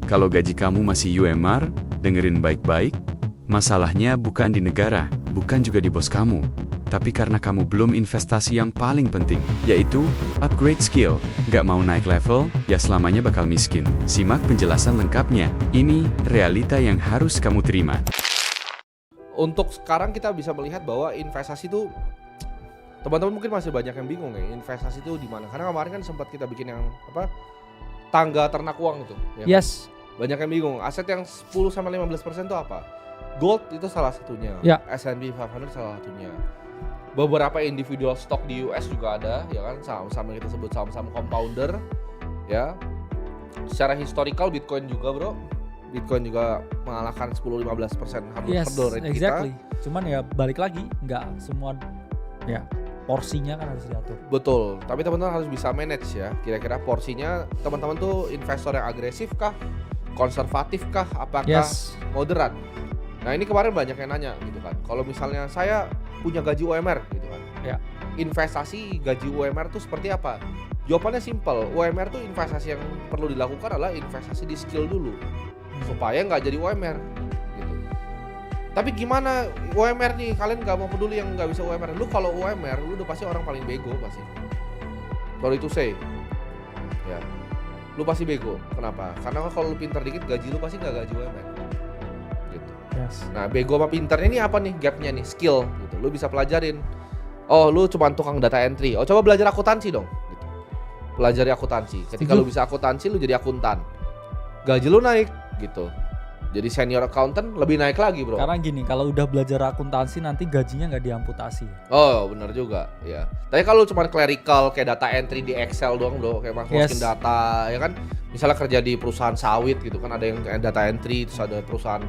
Kalau gaji kamu masih UMR, dengerin baik-baik, masalahnya bukan di negara, bukan juga di bos kamu, tapi karena kamu belum investasi yang paling penting, yaitu upgrade skill. Nggak mau naik level, ya selamanya bakal miskin. Simak penjelasan lengkapnya. Ini realita yang harus kamu terima. Untuk sekarang kita bisa melihat bahwa investasi itu, teman-teman mungkin masih banyak yang bingung ya, investasi itu di mana? Karena kemarin kan sempat kita bikin yang tangga ternak uang itu. Ya Yes. Kan? Banyak yang bingung. Aset yang 10-15% itu apa? Gold itu salah satunya. Ya. S&P 500 salah satunya. Beberapa individual stock di US juga ada, ya kan? Saham-saham yang kita sebut saham-saham compounder, ya. Secara historical Bitcoin juga, bro. Bitcoin juga mengalahkan 10-15% hurdle rate exactly. kita. Cuman ya balik lagi, nggak semua ya porsinya kan harus diatur. Betul, tapi teman-teman harus bisa manage ya. Kira-kira porsinya teman-teman tuh investor yang agresif kah? Konservatif kah? Apakah moderat? Nah ini kemarin banyak yang nanya gitu kan. Kalau misalnya saya punya gaji UMR gitu kan. Ya. Investasi gaji UMR tuh seperti apa? Jawabannya simple. UMR tuh investasi yang perlu dilakukan adalah investasi di skill dulu. Supaya nggak jadi UMR gitu. Tapi gimana UMR nih, kalian nggak mau peduli yang nggak bisa UMR. Lu kalau UMR, lu udah pasti orang paling bego pasti. Sorry to say, ya, lu pasti bego. Kenapa? Karena kalau lu pinter dikit, gaji lu pasti nggak gaji UMR. Gitu. Yes. Nah, bego sama pinternya ini apa nih gapnya nih? Skill. Gitu. Lu bisa pelajarin. Oh, lu cuma tukang data entry. Oh, coba belajar akuntansi dong. Gitu. Pelajari akuntansi. Ketika lu bisa akuntansi, lu jadi akuntan. Gaji lu naik. Gitu. Jadi senior accountant lebih naik lagi, bro. Karena gini, kalau udah belajar akuntansi nanti gajinya nggak diamputasi. Oh, benar juga, ya. Tapi kalau cuma clerical kayak data entry di Excel doang, bro, kayak masukin data, ya kan? Misalnya kerja di perusahaan sawit gitu kan, ada yang kayak data entry, terus ada perusahaan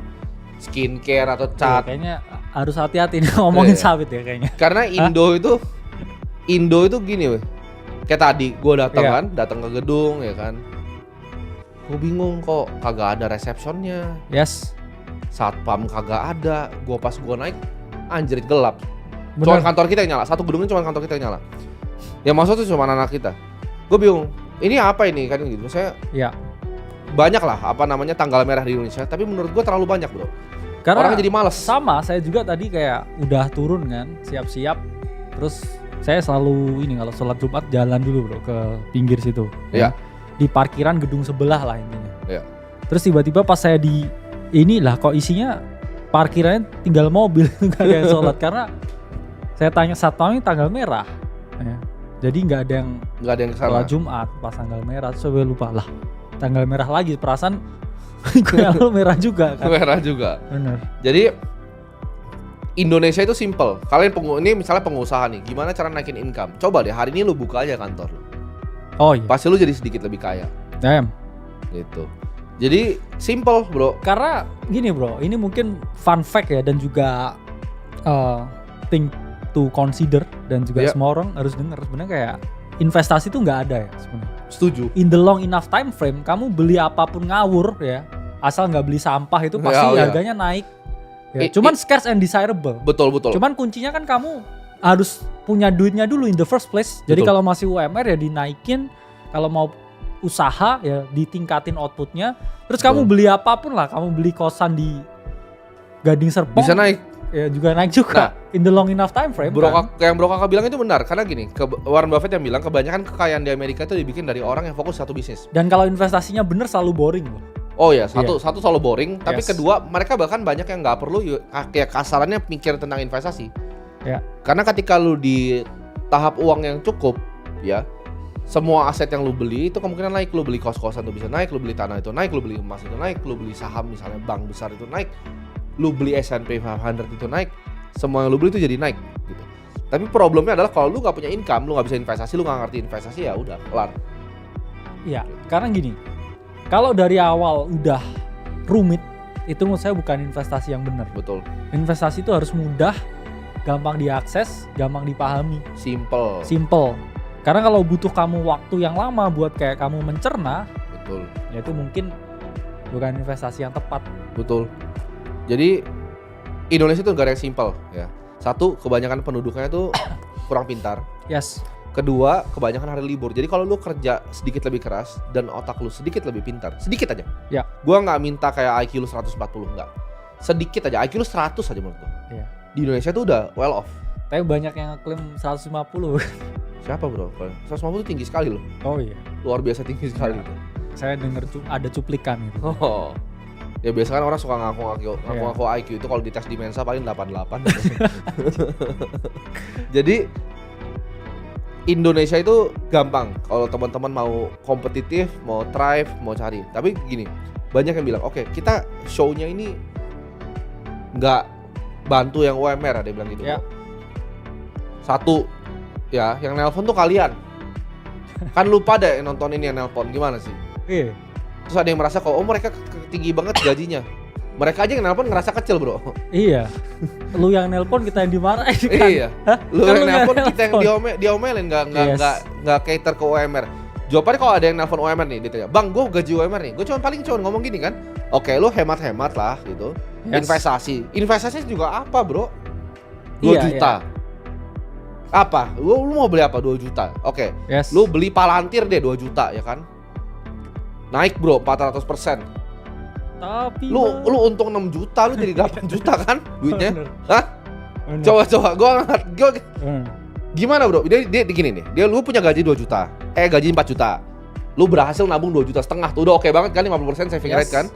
skincare atau cat. Kayaknya harus hati-hati nih ngomongin sawit ya kayaknya. Karena Indo itu gini, weh. Kayak tadi gue datang ke gedung, ya kan? Gue bingung kok kagak ada resepsionnya. Yes. Satpam kagak ada. Pas gue naik, anjrit gelap. Bener. Cuma kantor kita yang nyala. Satu gedungnya cuma kantor kita yang nyala. Yang masuk tuh cuma anak kita. Gue bingung. Ini apa ini kan gitu. Saya banyak lah tanggal merah di Indonesia. Tapi menurut gue terlalu banyak, bro. Karena orang jadi malas. Sama, saya juga tadi kayak udah turun kan, siap-siap. Terus saya selalu kalau sholat Jumat jalan dulu, bro, ke pinggir situ. Iya. Di parkiran gedung sebelah lah intinya. Iya. Terus tiba-tiba pas saya di kok isinya parkirannya tinggal mobil nggak ada yang sholat karena saya tanya satpamnya tanggal merah. Ya. Jadi nggak ada yang sholat Jumat pas tanggal merah. Terus saya lupa lah tanggal merah lagi, perasaan gue merah juga kan. Merah juga. Bener. Jadi Indonesia itu simple. Kalian ini misalnya pengusaha nih, gimana cara naikin income? Coba deh hari ini lu buka aja kantor lu. Oh iya. Pasti lu jadi sedikit lebih kaya. Damn. Gitu. Jadi simple, bro. Karena gini, bro, ini mungkin fun fact ya dan juga thing to consider dan juga semua orang harus dengar sebenarnya kayak investasi itu nggak ada ya sebenarnya. Setuju. In the long enough time frame, kamu beli apapun ngawur ya, asal nggak beli sampah itu pasti harganya naik. Ya, cuman scarce and desirable. Betul. Cuman kuncinya kan kamu harus punya duitnya dulu in the first place. Jadi kalau masih UMR ya dinaikin, kalau mau usaha ya ditingkatin outputnya. Terus kamu beli apapun lah, kamu beli kosan di Gading Serpong bisa naik. Ya juga naik juga. In the long enough time frame. Yang Bro Kakak bilang itu benar karena gini, Warren Buffett yang bilang kebanyakan kekayaan di Amerika itu dibikin dari orang yang fokus satu bisnis. Dan kalau investasinya benar selalu boring loh. Oh ya, satu selalu boring, tapi kedua mereka bahkan banyak yang nggak perlu kayak kasarannya mikir tentang investasi. Ya. Karena ketika lu di tahap uang yang cukup, ya semua aset yang lu beli itu kemungkinan naik. Lu beli kos-kosan itu bisa naik, lu beli tanah itu naik, lu beli emas itu naik, lu beli saham misalnya bank besar itu naik, lu beli S&P 500 itu naik, semua yang lu beli itu jadi naik gitu. Tapi problemnya adalah kalau lu nggak punya income, lu nggak bisa investasi, lu nggak ngerti investasi, ya udah kelar. Iya, karena gini, kalau dari awal udah rumit, itu menurut saya bukan investasi yang benar. Betul. Investasi itu harus mudah, gampang diakses, gampang dipahami. Simple. Karena kalau butuh kamu waktu yang lama buat kayak kamu mencerna, betul. Ya itu mungkin bukan investasi yang tepat. Betul. Jadi Indonesia itu negara yang simple ya. Satu, kebanyakan penduduknya itu kurang pintar. Yes. Kedua, kebanyakan hari libur. Jadi kalau lu kerja sedikit lebih keras dan otak lu sedikit lebih pintar, sedikit aja. Ya. Gua nggak minta kayak IQ lu 140, enggak. Sedikit aja, IQ lu 100 aja menurut gua. Iya. Di Indonesia tuh udah well off. Tapi banyak yang ngeklaim 150. Siapa bro? 150 tuh tinggi sekali loh. Oh iya. Luar biasa tinggi sekali. Ya. Saya denger ada cuplikan gitu. Oh. Ya biasa kan orang suka ngaku IQ itu kalau dites di Mensa paling 88. Jadi Indonesia itu gampang kalau teman-teman mau kompetitif, mau thrive, mau cari. Tapi gini, banyak yang bilang, oke, kita show-nya ini nggak bantu yang UMR, ada yang bilang gitu. Ya. Satu, ya, yang nelpon tuh kalian. Kan lupa deh nontonin yang nelpon, gimana sih? Iya. Terus ada yang merasa kalau mereka tinggi banget gajinya. Mereka aja yang nelpon ngerasa kecil bro. Iya. Lu yang nelpon kita yang dimarahin kan. Iya. Lu Kan yang nelpon kita yang diomelin nggak cater ke UMR. Jawabannya kalau ada yang nelpon UMR nih, dia tanya, "Bang, gue gaji UMR nih." Gue cuma ngomong gini kan. Oke, lu hemat-hemat lah gitu. Yes. Investasi juga apa, bro? 2 Iya, juta. Apa? Lu mau beli apa 2 juta? Oke. Yes. Lu beli Palantir deh 2 juta ya kan? Naik bro 400%. Tapi Lu untung 6 juta, lu jadi 8 juta kan duitnya? Bener. Hah? Bener. Coba gua Hmm. gimana bro? Dia gini nih. Lu punya gaji 2 juta. Gaji 4 juta. Lu berhasil nabung 2,5 juta. Tuh udah oke banget kan, 50% saving rate kan?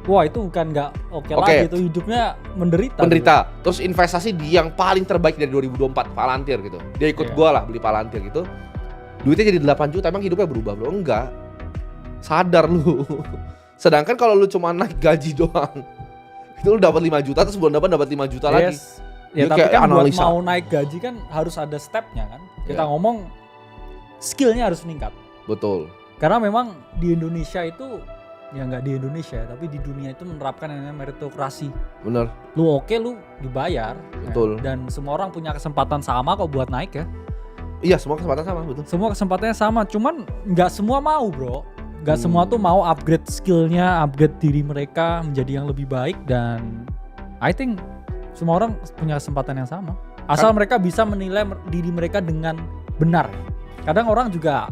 Wah, itu bukan nggak oke lagi, itu hidupnya menderita. Terus investasi di yang paling terbaik dari 2024, Palantir gitu. Dia ikut gua lah beli Palantir gitu. Duitnya jadi 8 juta, emang hidupnya berubah bro? Enggak. Sadar lu. Sedangkan kalau lu cuma naik gaji doang, itu lu dapat 5 juta, terus bulan depan dapat 5 juta lagi. Ya, Ini tapi kayak kan analisa. buat mau naik gaji kan harus ada stepnya kan. Kita Ya. ngomong skillnya harus meningkat. Betul. Karena memang di Indonesia itu, ya nggak di Indonesia, tapi di dunia itu menerapkan yang namanya meritokrasi. Bener. Lu oke, lu dibayar. Betul. Dan semua orang punya kesempatan sama kok buat naik ya. Iya, semua kesempatan sama, betul. Semua kesempatannya sama, cuman nggak semua mau bro. Nggak semua tuh mau upgrade skillnya, upgrade diri mereka menjadi yang lebih baik. Dan I think semua orang punya kesempatan yang sama. Asal mereka bisa menilai diri mereka dengan benar. Kadang orang juga,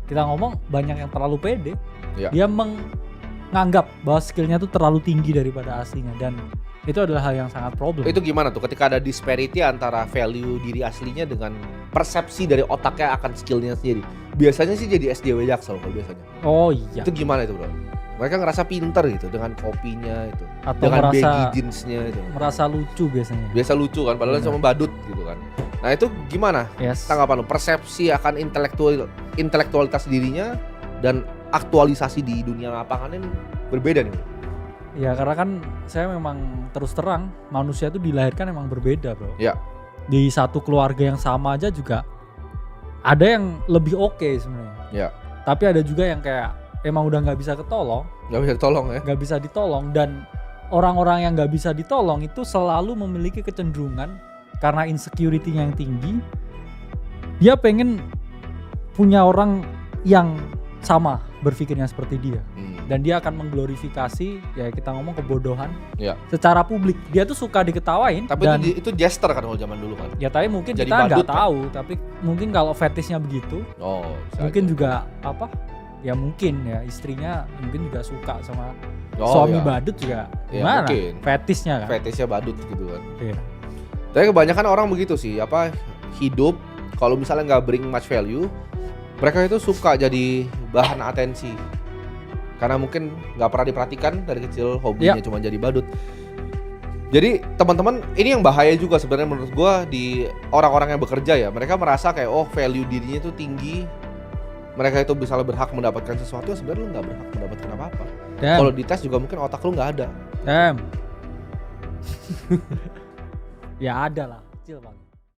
kita ngomong, banyak yang terlalu pede. Ya. Dia menganggap bahwa skillnya tuh terlalu tinggi daripada aslinya. Dan itu adalah hal yang sangat problem. Itu gimana tuh ketika ada disparity antara value diri aslinya dengan persepsi dari otaknya akan skillnya sendiri? Biasanya sih jadi SJW Jaksel kalau biasanya. Oh iya. Itu gimana itu bro? Mereka ngerasa pinter gitu dengan kopinya itu, Atau dengan merasa baggy jeansnya itu. merasa lucu biasanya. Biasa lucu kan, padahal cuma badut gitu kan. Nah itu gimana? Yes. Tanggapan lu? Persepsi akan intelektualitas dirinya dan aktualisasi di dunia lapangan ini berbeda nih. Ya karena kan saya memang terus terang manusia itu dilahirkan emang berbeda bro. Ya. Di satu keluarga yang sama aja juga ada yang lebih oke sebenarnya. Ya. Tapi ada juga yang kayak emang udah nggak bisa ketolong, Gak bisa ditolong ya. nggak bisa ditolong. Dan orang-orang yang nggak bisa ditolong itu selalu memiliki kecenderungan karena insecurity-nya yang tinggi, dia pengen punya orang yang sama berpikirnya seperti dia. Dan dia akan mengglorifikasi, ya kita ngomong kebodohan Ya. secara publik. Dia tuh suka diketawain. Tapi dan itu jester kan kalau zaman dulu kan. ya tapi mungkin Jadi kita nggak badut, tahu. Tapi mungkin kalau fetishnya begitu, Oh. mungkin juga apa? Ya mungkin ya istrinya mungkin juga suka sama Oh, suami ya. badut juga. Ya, Gimana? mungkin. Fetishnya kan. Fetishnya badut gitu kan. Iya. Tapi kebanyakan orang begitu sih, hidup kalau misalnya nggak bring much value, mereka itu suka jadi bahan atensi. Karena mungkin nggak pernah diperhatikan dari kecil, hobinya cuma jadi badut. Jadi teman-teman, ini yang bahaya juga sebenarnya menurut gua di orang-orang yang bekerja ya. Mereka merasa kayak value dirinya itu tinggi. Mereka itu bisa berhak mendapatkan sesuatu, sebenarnya lu nggak berhak mendapatkan apa-apa. Kalau dites juga mungkin otak lu nggak ada. Ya ada lah, kecil banget.